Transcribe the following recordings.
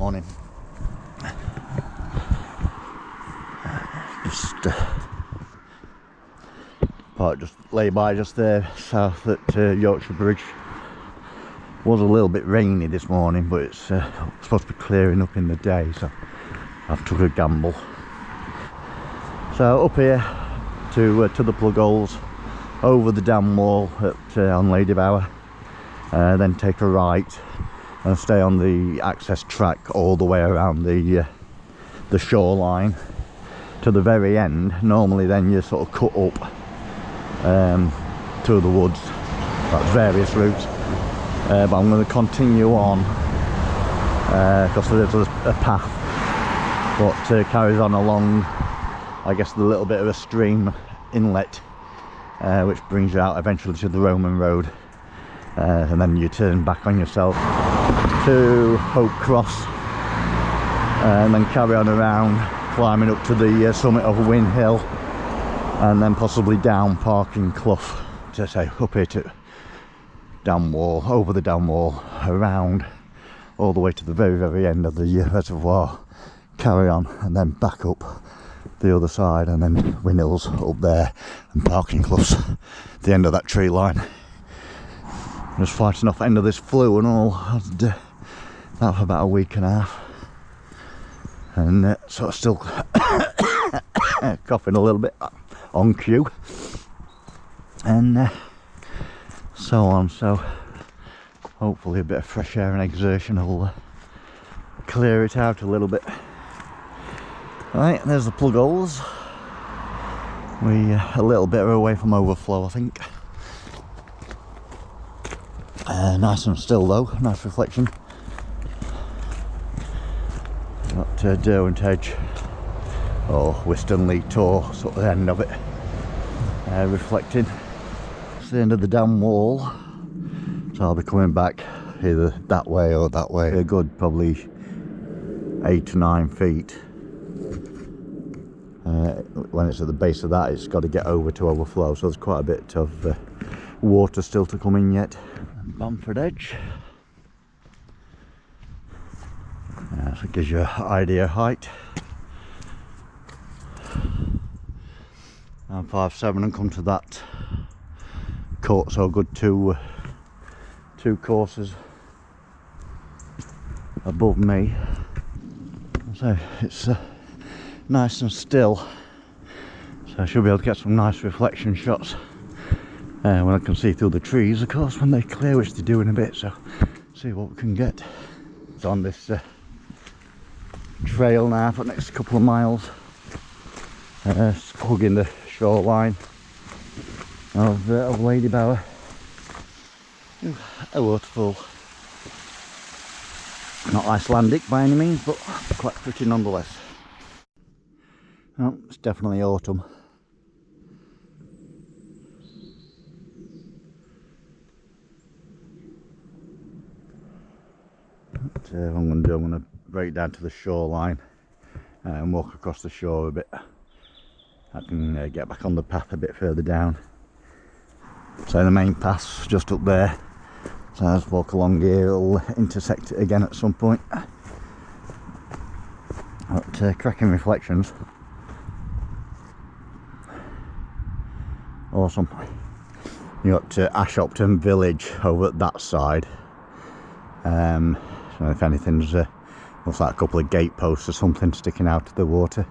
Morning. Just lay by just there south at Yorkshire Bridge. Was a little bit rainy this morning, but it's supposed to be clearing up in the day, so I've took a gamble. So up here to the plug holes, over the dam wall at on Ladybower, then take a right and stay on the access track all the way around the shoreline to the very end. Normally then you sort of cut up to the woods. That's various routes, but I'm going to continue on because there's a path that carries on along, I guess, the little bit of a stream inlet, which brings you out eventually to the Roman road, and then you turn back on yourself to Hope Cross, and then carry on around, climbing up to the summit of Win Hill, and then possibly down Parkin Clough, to say up here to dam wall, over the dam wall, around all the way to the very end of the reservoir, carry on, and then back up the other side, and then Win Hill's up there and Parkin Clough's the end of that tree line. Just fighting off end of this flu and all. I've done that for about a week and a half, and sort of still coughing a little bit on cue, and so on. So hopefully a bit of fresh air and exertion will clear it out a little bit. Right, there's the plug holes. We a little bit away from overflow, I think. Nice and still though, nice reflection. Got Derwent Edge, or Whistonleigh Tor, sort of the end of it, reflecting. It's the end of the dam wall, so I'll be coming back either that way or that way. A good probably 8 to 9 feet. When it's at the base of that, it's got to get over to overflow, so there's quite a bit of water still to come in yet. Bamford Edge, so it gives you an idea of height. And 5-7 and come to that court, so good two courses above me. So it's nice and still, so I should be able to get some nice reflection shots when I can see through the trees, of course, when they clear, which they do in a bit. So see what we can get. It's on this trail now for the next couple of miles, hugging the shoreline of Ladybower. A waterfall, not Icelandic by any means, but quite pretty nonetheless. Oh, it's definitely autumn. What I'm going to do, I'm going to break down to the shoreline and walk across the shore a bit. I can get back on the path a bit further down. So the main path's just up there. So as I walk along here, it'll intersect it again at some point. But cracking reflections. Awesome. You got Ashopton Village over at that side. So if anything's looks like a couple of gate posts or something sticking out of the water,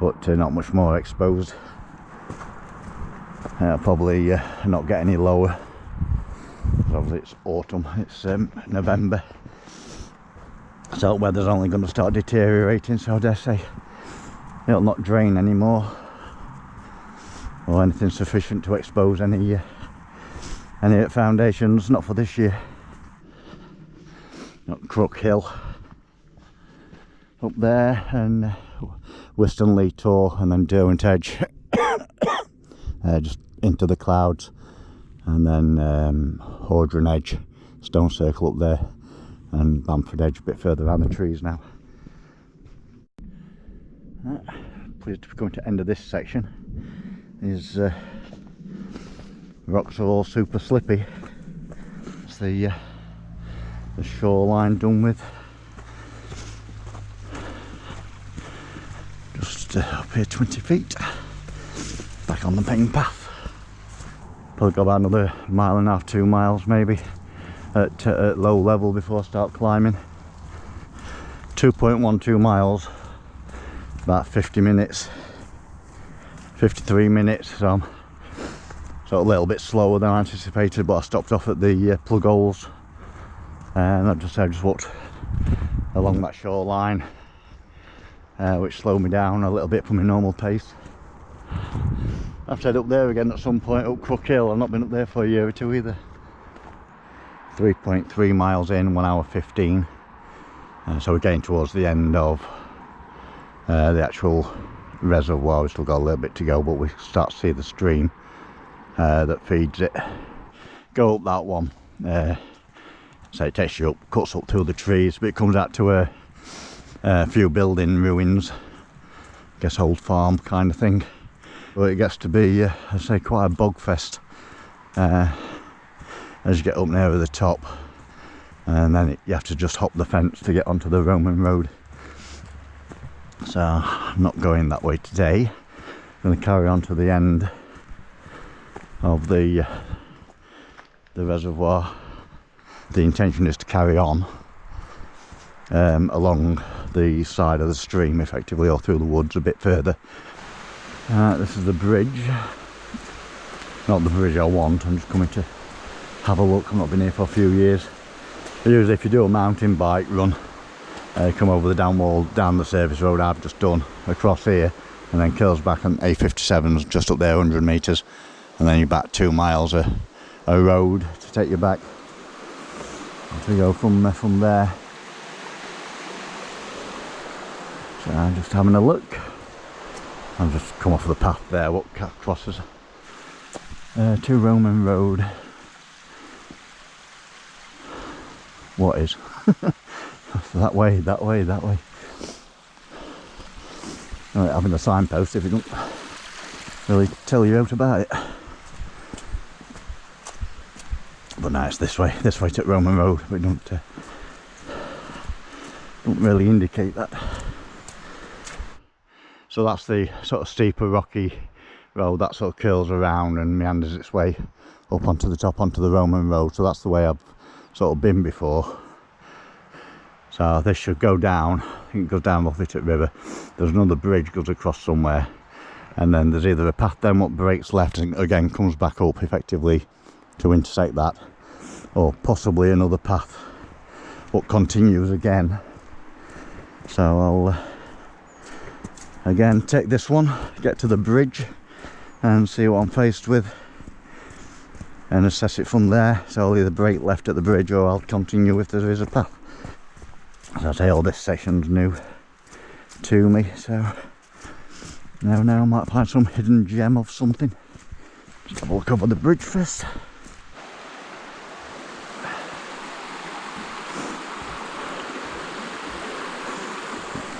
but not much more exposed. Probably not get any lower. Obviously it's autumn, it's November, so weather's only going to start deteriorating, so I dare say it'll not drain anymore, or anything sufficient to expose any foundations, not for this year. Not Crook Hill up there, and Whistonleigh Tor, and then Derwent Edge just into the clouds, and then Hordron Edge, Stone Circle up there, and Bamford Edge a bit further around the trees now. Pleased to be coming to the end of this section. These rocks are all super slippy. It's the shoreline done with. just up here 20 feet. Back on the main path. Probably go about another 1.5 miles, 2 miles maybe at low level before I start climbing. 2.12 miles, about 50 minutes, 53 minutes, so a little bit slower than I anticipated, but I stopped off at the plug holes and I just walked along that shoreline, which slowed me down a little bit from my normal pace. I've head up there again at some point, up Crook Hill. I've not been up there for a year or two either. 3.3 miles in, 1 hour 15. So we're getting towards the end of the actual reservoir. We've still got a little bit to go, but we start to see the stream that feeds it. Go up that one. So it takes you up, cuts up through the trees, but it comes out to a few building ruins. I guess old farm kind of thing. But it gets to be, I say, quite a bog fest as you get up nearer the top, and then you have to just hop the fence to get onto the Roman road. So I'm not going that way today. I'm going to carry on to the end of the reservoir. The intention is to carry on along the side of the stream effectively, or through the woods a bit further. This is the bridge. Not the bridge I want, I'm just coming to have a look. I've not been here for a few years. Usually if you do a mountain bike run, come over the down wall, down the service road I've just done, across here, and then curls back on A57's just up there 100 metres, and then you're back 2 miles a road to take you back. To go from there. So I'm just having a look. I've just come off the path there, what crosses to Roman Road. What is? that way. Right, having a signpost if it don't really tell you out about it. But now it's this way to Roman Road, but don't really indicate that. So that's the sort of steeper rocky road that sort of curls around and meanders its way up onto the top, onto the Roman Road. So that's the way I've sort of been before. So this should go down. I think it goes down off it at River. There's another bridge goes across somewhere, and then there's either a path then what breaks left and again comes back up effectively to intersect that, or possibly another path what continues again. So I'll again take this one, get to the bridge and see what I'm faced with and assess it from there. So I'll either break left at the bridge or I'll continue if there is a path. As I say, all this section's new to me, so now I might find some hidden gem of something. Just have a look over the bridge first.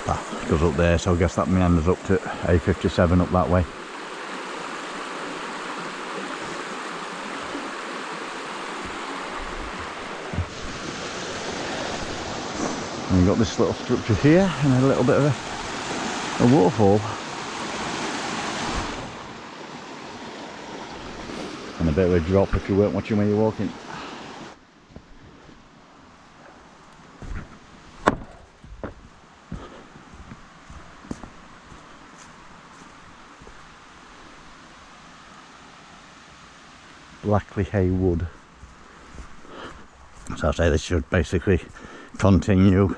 Path goes up there, so I guess that meanders up to A57 up that way. And you've got this little structure here and a little bit of a waterfall. And a bit of a drop if you weren't watching when you're walking. Blackley Hay Wood. So I say this should basically continue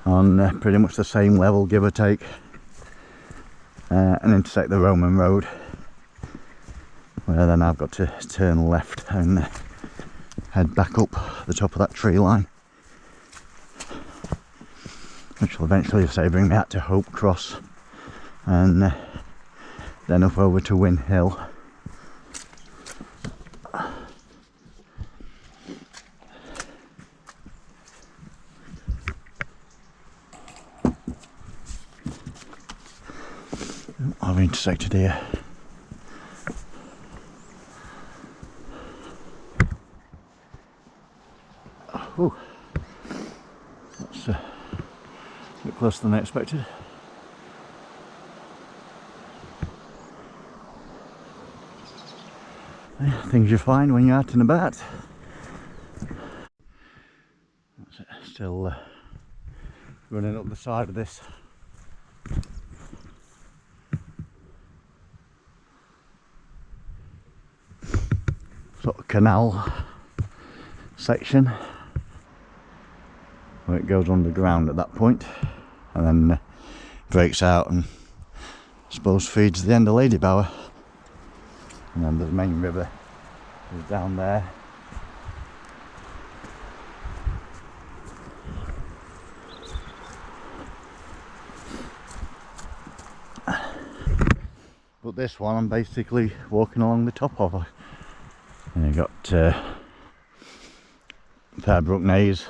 on pretty much the same level, give or take, and intersect the Roman Road, where then I've got to turn left and head back up the top of that tree line, which will eventually, say, bring me out to Hope Cross and then up over to Win Hill. I've intersected here. Oh, that's a bit closer than I expected. things you find when you're out and about. That's it. Still running up the side of this. Sort of canal section where it goes underground at that point and then breaks out and I suppose feeds the end of Ladybower. And then the main river is down there. But this one I'm basically walking along the top of. And you've got Fairbrook Naze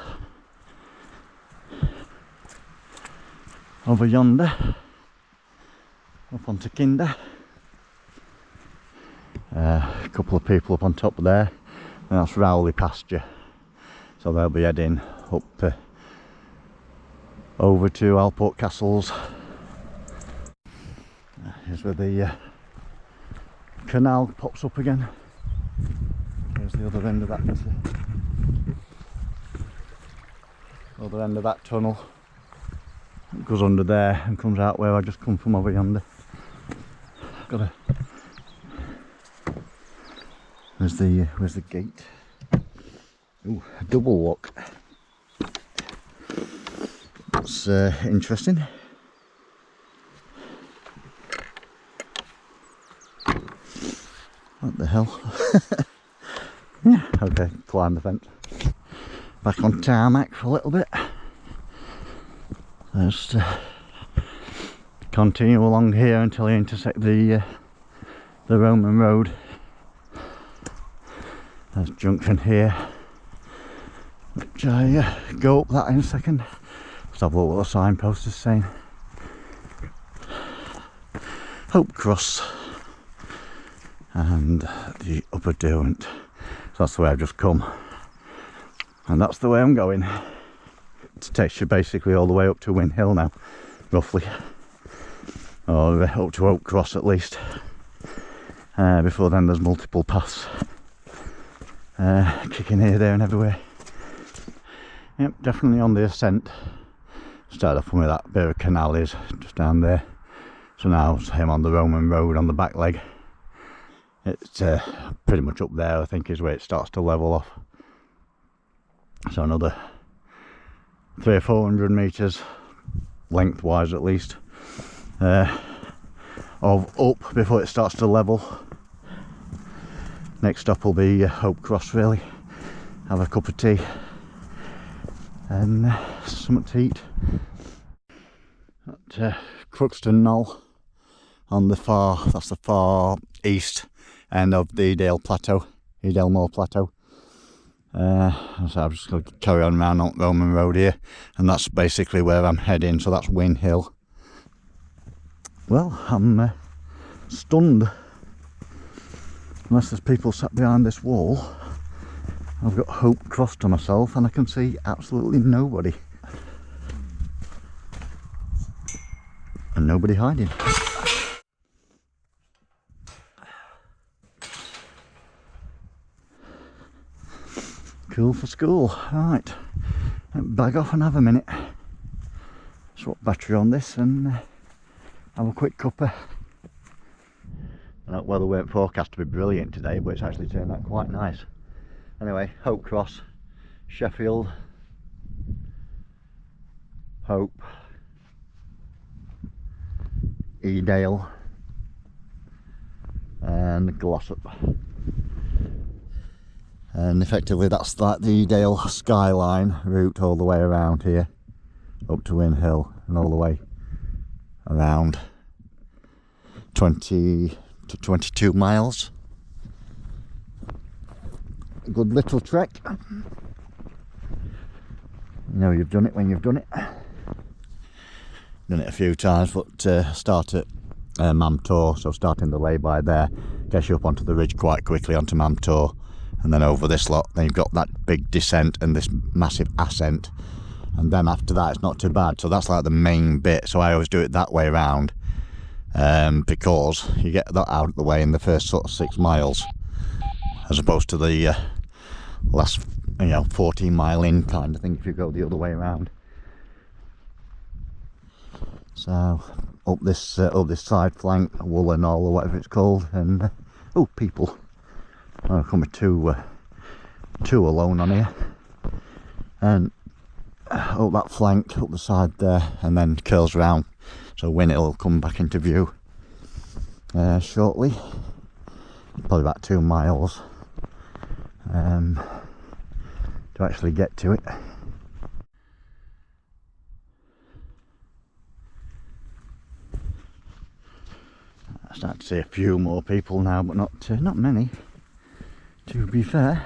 over yonder, up onto Kinder. A couple of people up on top there, and that's Rowley pasture. So they'll be heading up over to Alport Castles. Here's where the canal pops up again. There's the other end of that. Other end of that tunnel. It goes under there and comes out where I just come from over yonder. Got a. Where's the gate? Ooh, a double lock. That's interesting. What the hell? Yeah, okay, climb the fence. Back on tarmac for a little bit. Just continue along here until you intersect the Roman road. There's junction here, which I go up that in a second. Let's have a look what the signpost is saying. Hope Cross and the Upper Derwent. So that's the way I've just come, and that's the way I'm going. It takes you basically all the way up to Win Hill now, roughly, or up to Oak Cross at least. Before then there's multiple paths kicking here, there and everywhere. Yep, definitely on the Ascent. Started off with that bit of canal is just down there. So now I'm on the Roman road on the back leg. It's pretty much up there, I think, is where it starts to level off. So another 300 or 400 metres, lengthwise at least, of up before it starts to level. Next stop will be Hope Cross, really. Have a cup of tea and something to eat. At Cruxton Knoll on the that's the far east end of the Edale Plateau, Edale Moor Plateau. So I'm just going to carry on around on Roman Road here, and that's basically where I'm heading. So that's Win Hill. Well, I'm stunned. Unless there's people sat behind this wall, I've got Hope Cross to myself and I can see absolutely nobody. And nobody hiding. Cool for school. Right, bag off and have a minute. Swap battery on this and have a quick cuppa. That weather weren't forecast to be brilliant today, but it's actually turned out quite nice. Anyway, Hope Cross, Sheffield, Hope, Edale and Glossop. And effectively that's like the Edale skyline route all the way around here, up to Win Hill and all the way around 20 to 22 miles. A good little trek. You know you've done it when you've done it. Done it a few times, but start at Mamtor, so starting the lay-by there, gets you up onto the ridge quite quickly onto Mamtor, and then over this lot, then you've got that big descent and this massive ascent, and then after that it's not too bad. So that's like the main bit, so I always do it that way around. Because you get that out of the way in the first sort of 6 miles, as opposed to the last 14 mile in kind of thing if you go the other way around. So up this side flank, Woolen Knoll or whatever it's called, and oh, people. I'll come with two alone on here, and up that flank, up the side there, and then curls round, so when it'll come back into view shortly, probably about 2 miles to actually get to it. I start to see a few more people now, but not many, to be fair.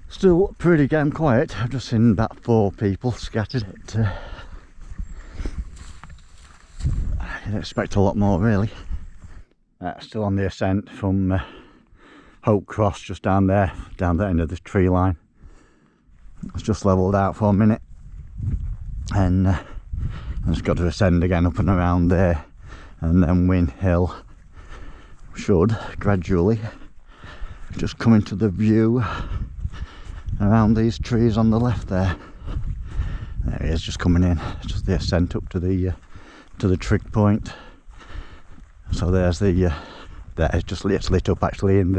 Still pretty damn quiet. I've just seen about 4 people scattered. I'd expect a lot more, really. Still on the ascent from Hope Cross, just down there, down the end of this tree line. It's just levelled out for a minute, and I just got to ascend again up and around there, and then Win Hill should gradually just come into the view around these trees on the left there. There he is, just coming in. Just the ascent up to the trig point. So there's it's just lit up actually in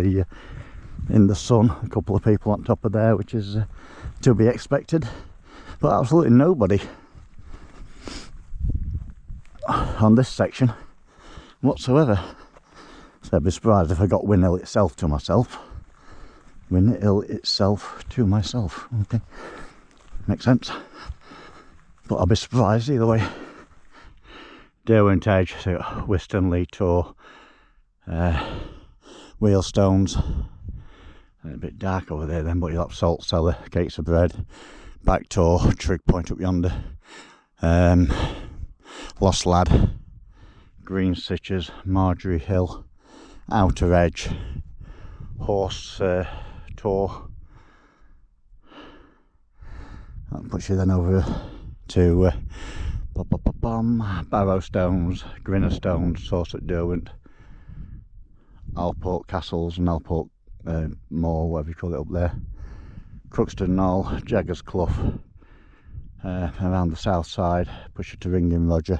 the sun. A couple of people on top of there, which is to be expected, but absolutely nobody on this section whatsoever. So I'd be surprised if I got Win Hill itself to myself. Win Hill itself to myself. Okay, makes sense. But I'll be surprised either way. Derwent Edge, so Whiston Tor, Wheelstones. A bit dark over there then, but you'll have Salt Cellar, Gates of Bread, Back Tor, Trig Point up yonder, Lost Lad, Green Sitches, Marjorie Hill, Outer Edge, Horse Tor. That puts you then over to Barrow Stones, Grinner Stones, Source Derwent, Alport Castles and Alport Moor, whatever you call it up there, Cruxton Knoll, Jaggers Clough, around the south side, push you to Ringing Roger,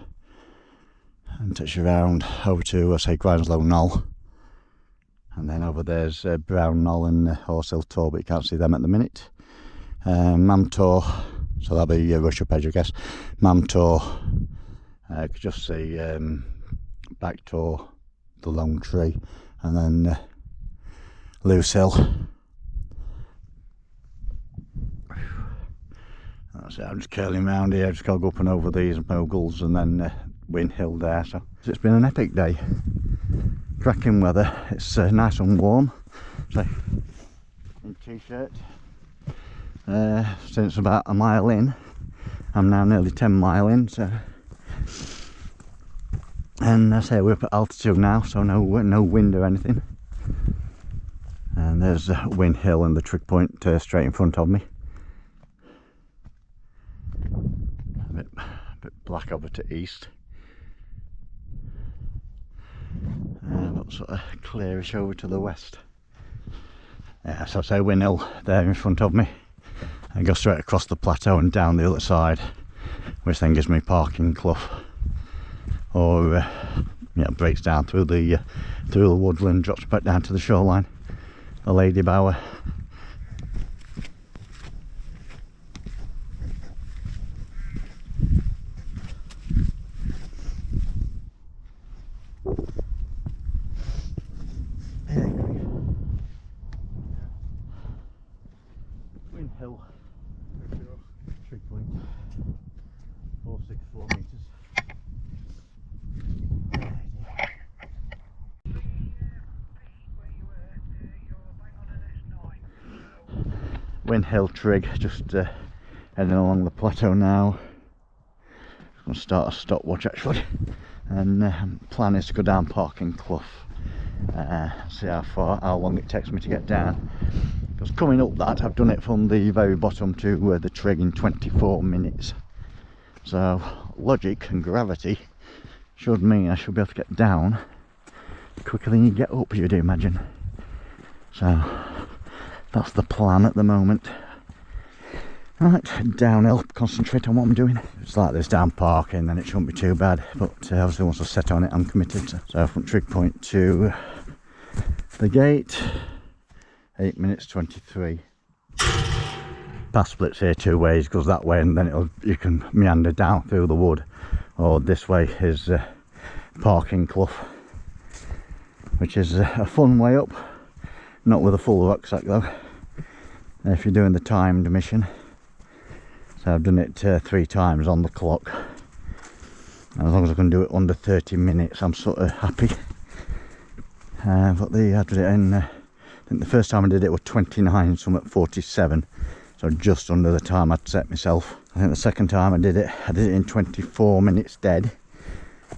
and touch you around over to, I say, Grinslow Knoll, and then over there's Brown Knoll and Horsehill Tor, but you can't see them at the minute. Mam Tor, so that'll be Rush-up Edge, I guess. Mam Tor, you could just see Back Tor, the Long Tree, and then Loose Hill. That's it, I'm just curling around here. I just got to go up and over these moguls, and then Win Hill there. So it's been an epic day. Cracking weather. It's nice and warm. So in t-shirt. Since about a mile in. I'm now nearly 10 mile in. So, and I say we're up at altitude now, so no wind or anything. And there's Win Hill and the trig point straight in front of me. A bit black over to east. But sort of clearish over to the west. Yeah, so I say Win Hill there in front of me. And go straight across the plateau and down the other side, which then gives me Parkin Clough, or breaks down through the woodland, drops back down to the shoreline, the Ladybower. Win Hill. Trig point, 464 metres. Win Hill Trig, just heading along the plateau now. I'm going to start a stopwatch actually, and plan is to go down Parkin Clough. See how long it takes me to get down. Because coming up that, I've done it from the very bottom to the trig in 24 minutes. So logic and gravity should mean I should be able to get down quicker than you get up, you'd imagine. So that's the plan at the moment. Right, downhill, concentrate on what I'm doing. It's like this down parking, then it shouldn't be too bad, but obviously once I set on it I'm committed. So from trig point to the gate, 8 minutes 23. Path splits here two ways, goes that way and then you can meander down through the wood, or this way is Parkin Clough, which is a fun way up, not with a full rucksack though, if you're doing the timed mission. So I've done it 3 times on the clock, and as long as I can do it under 30 minutes I'm sort of happy. But I did it in, I think the first time I did it was 29, some at 47, so just under the time I'd set myself. I think the second time I did it in 24 minutes dead,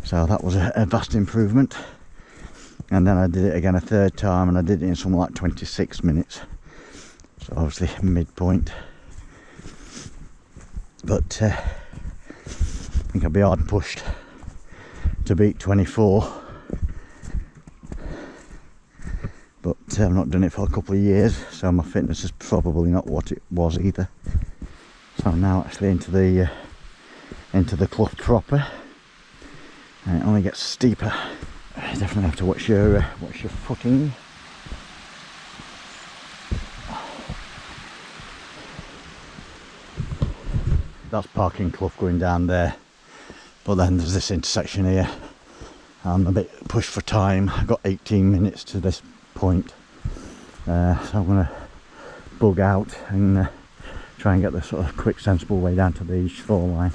so that was a vast improvement. And then I did it again a third time and I did it in something like 26 minutes, so obviously midpoint. But I think I'd be hard pushed to beat 24, but I've not done it for a couple of years, so my fitness is probably not what it was either. So I'm now actually into the clough proper, and it only gets steeper. You definitely have to watch your footing. That's Parkin Clough going down there, but then there's this intersection here. I'm a bit pushed for time. I've got 18 minutes to this point, so I'm going to bug out and try and get the sort of quick sensible way down to the shoreline.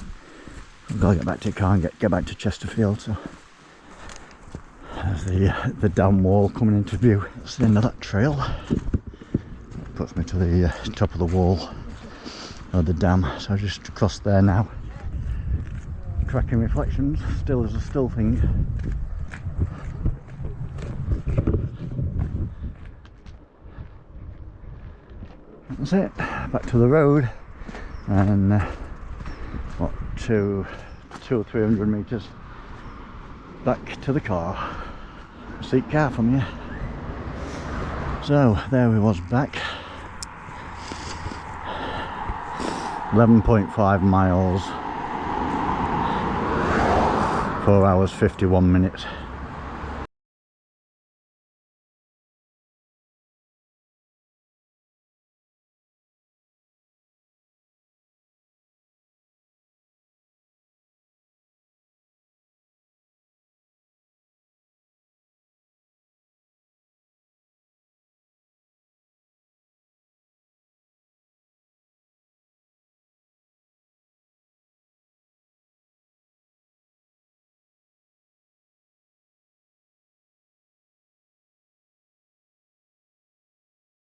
I've got to get back to the car and get back to Chesterfield. So there's the dam wall coming into view. That's the end of that trail. Puts me to the top of the wall of the dam, so I just crossed there now. Cracking reflections, still as a still thing. That's it, back to the road, and what, 200 or 300 metres back to the car. Seat car from here. So there we was back. 11.5 miles, 4 hours 51 minutes.